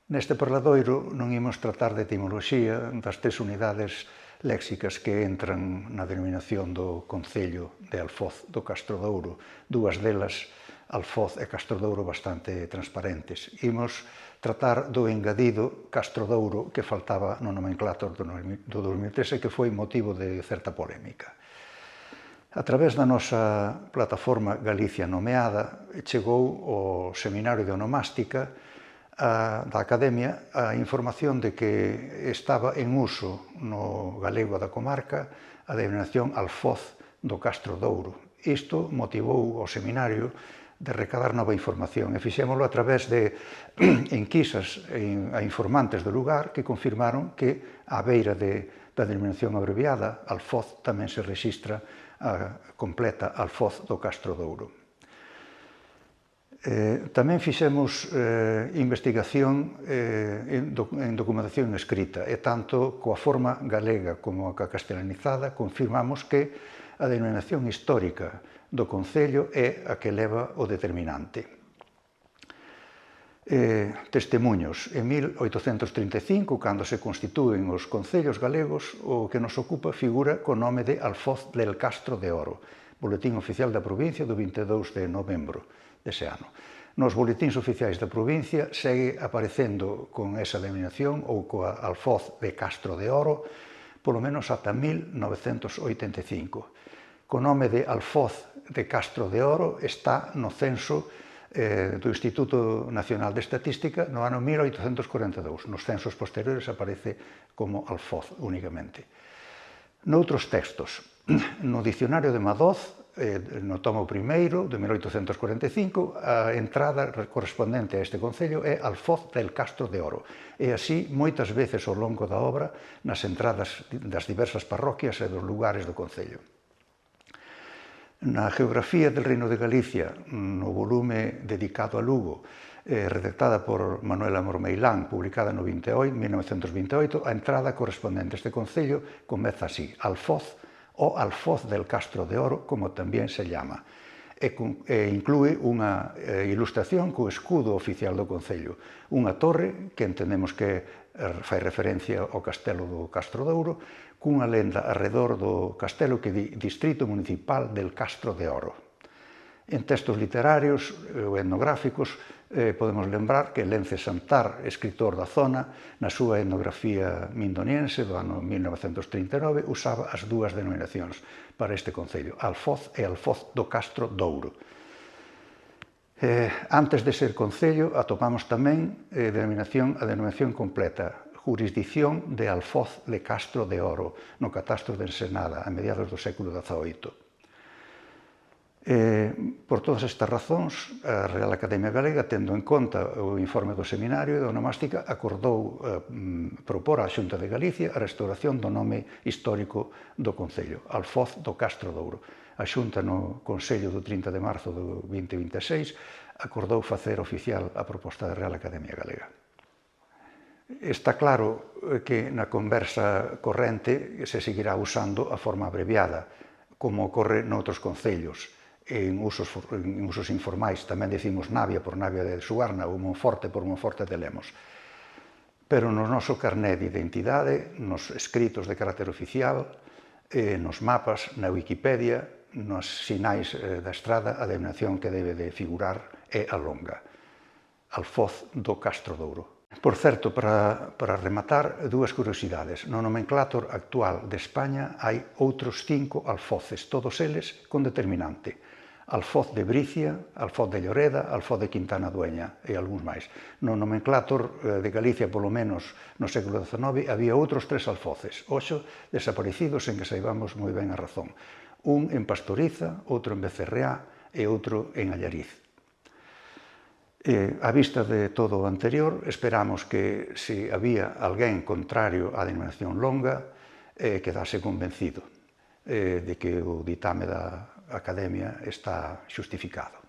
Neste parladoiro non imos tratar de etimoloxía das 3 unidades léxicas que entran na denominación do concello de Alfoz do Castrodouro, dúas delas, Alfoz e Castrodouro, bastante transparentes. Imos tratar do engadido Castrodouro que faltaba no nomenclátor do 2013 e que foi motivo de certa polémica. A través da nosa plataforma Galicia Nomeada chegou ao Seminario de Onomástica da Academia a información de que estaba en uso no galego da comarca a denominación Alfoz do Castrodouro. Isto motivou o seminario de recadar nova información e fixémolo a través de enquisas a informantes do lugar que confirmaron que á beira da denominación abreviada Alfoz tamén se rexistra a completa Alfoz do Castrodouro. Tamén fixemos investigación en documentación escrita e tanto coa forma galega como coa castelanizada confirmamos que a denominación histórica do concello é a que leva o determinante. Testemuños. En 1835, cando se constitúen os concellos galegos, o que nos ocupa figura co nome de Alfoz del Castro de Oro, Boletín Oficial da Provincia do 22 de novembro dese ano. Nos boletíns oficiais da provincia segue aparecendo con esa denominación ou coa Alfoz de Castro de Oro polo menos ata 1985. Co nome de Alfoz de Castro de Oro está no censo do Instituto Nacional de Estatística no ano 1842. Nos censos posteriores aparece como Alfoz únicamente. Noutros textos, no Dicionario de Madoz, no tomo primeiro, de 1845, a entrada correspondente a este concello é Alfoz del Castro de Oro. E así, moitas veces ao longo da obra, nas entradas das diversas parroquias e dos lugares do concello. Na Geografía del Reino de Galicia, no volume dedicado a Lugo, redactada por Manuel Amor Meilán, publicada no 1928, a entrada correspondente a este concello comeza así: Alfoz, o Alfoz del Castro de Oro, como tamén se llama, e inclúe unha ilustración co escudo oficial do concello, unha torre que entendemos que fai referencia ao castelo do Castrodouro, cunha lenda arredor do castelo que di Distrito Municipal del Castro de Oro. En textos literarios ou etnográficos podemos lembrar que Lence Santar, escritor da zona, na súa etnografía mindoniense do ano 1939, usaba as dúas denominacións para este concello, Alfoz e Alfoz do Castro Douro. Antes de ser concello, atopamos tamén a denominación completa, jurisdicción de Alfoz de Castro de Oro, no catastro de Ensenada, a mediados do século XVIII. Por todas estas razóns, a Real Academia Galega, tendo en conta o informe do Seminario de Onomástica, acordou propor á Xunta de Galicia a restauración do nome histórico do concello, Alfoz do Castro Douro. A Xunta, no Consello do 30 de marzo do 2026, acordou facer oficial a proposta da Real Academia Galega. Está claro que na conversa corrente se seguirá usando a forma abreviada, como ocorre noutros concellos. En usos informais tamén dicimos Navia por Navia de Suarna ou Monforte por Monforte de Lemos. Pero no noso carné de identidade, nos escritos de carácter oficial, nos mapas, na Wikipedia, nos sinais da estrada, a denominación que debe de figurar é a longa, Alfoz do Castrodouro. Por certo, para rematar, dúas curiosidades. No nomenclátor actual de España hai outros 5 alfoces, todos eles con determinante. Alfoz de Bricia, Alfoz de Lloreda, Alfoz de Quintana Dueña e algúns máis. No nomenclátor de Galicia, polo menos no século XIX, había outros 3 alfoces, oxo, desaparecidos en que saibamos moi ben a razón. Un en Pastoriza, outro en Becerreá e outro en Allariz. A vista de todo o anterior, esperamos que, se había alguén contrario á denominación longa, quedase convencido de que o ditame da Academia está xustificado.